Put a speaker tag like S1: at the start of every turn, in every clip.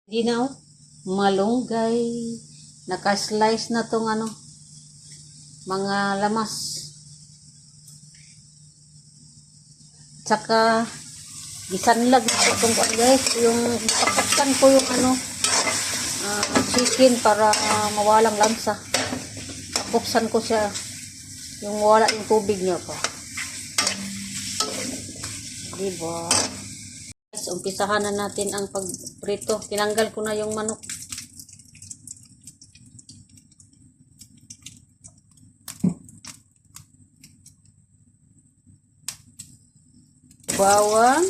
S1: Hindi na oh. Malunggay. Naka-slice na tong ano, mga lamas. Tsaka gisanlag na ko itong guys. Yung pakaksan ko yung ano, chicken para mawalang lansa. Buksan ko siya. Yung wala yung tubig niya pa. Diba? Guys, umpisahan na natin ang pagprito. Tinanggal ko na yung manok. Bawang,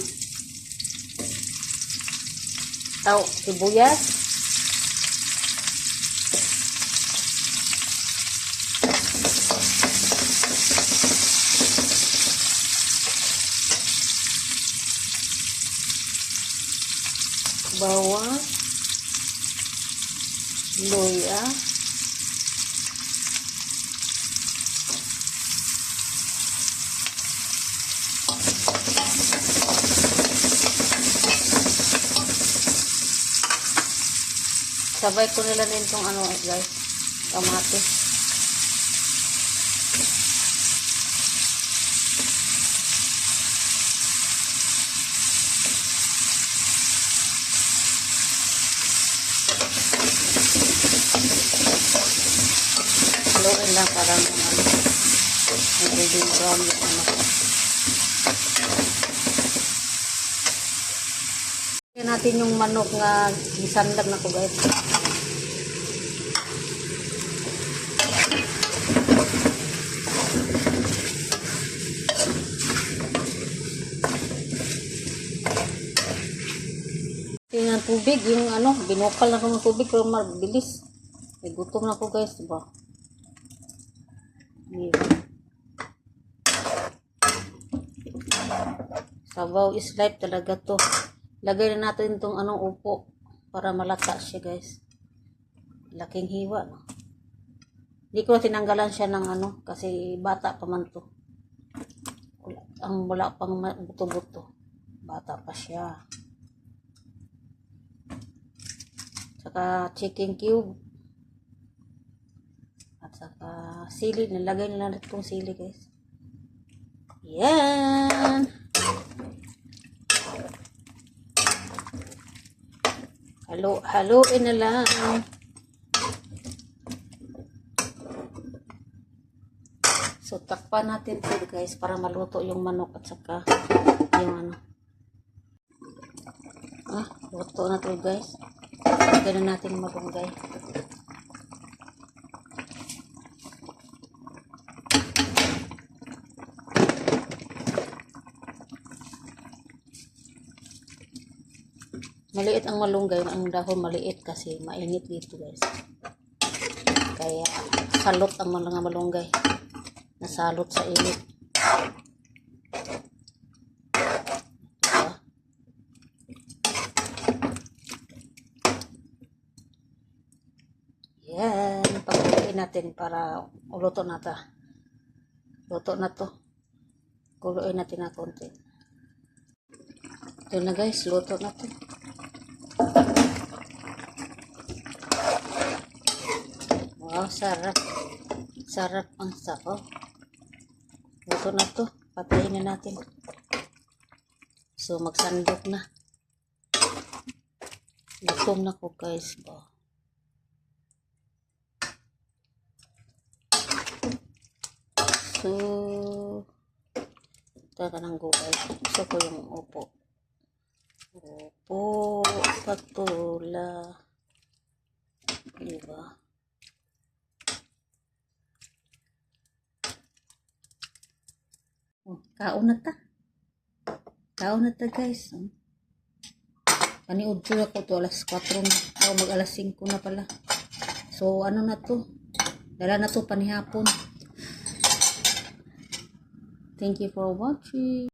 S1: sibuyas, bawang, luya, sabay ko nila din itong ano guys, kamatis. Haluin lang parang ano, magiging brown yung ano. Tingnan natin yung manok nga gisandag na ko guys. Tingnan tubig, yung ano, binukal na ko ng tubig pero mabilis. May gutom na ko guys, diba? Diba? Sabaw is life talaga to. Lagay na natin itong anong upo para malata siya guys. Laking hiwa, no? Hindi ko tinanggalan siya ng ano kasi bata pa man to. Wala pang buto-buto. Bata pa siya. Saka chicken cube. At saka sili. Nalagay na natin itong sili guys. Yan. Haluin na lang. So, takpan natin ito guys para maluto yung manok at saka yung ano. Luto na ito guys. Lagyan na natin malunggay. Maliit ang malunggay, ang dahon maliit kasi mainit dito guys. Kaya salot ang mga malunggay. Nasalot sa init. Diba? Yan, pagkuloyin natin para uluto na ito. Luto na to. Kuloyin natin na konti. Ito na guys, luto na to. Wow, sarap. Sarap ang sabaw. Luto na to. Patayin na natin. So, magsandok na. Gutom na ko guys. So, ito ng gulay. Gusto ko yung upo. Upo, patula. Diba? Kaon na ta. Kaon na ta guys. Paniud ko ako to alas 4 na. Mag alas 5 na pala. So ano na to. Dala na to panihapon. Thank you for watching.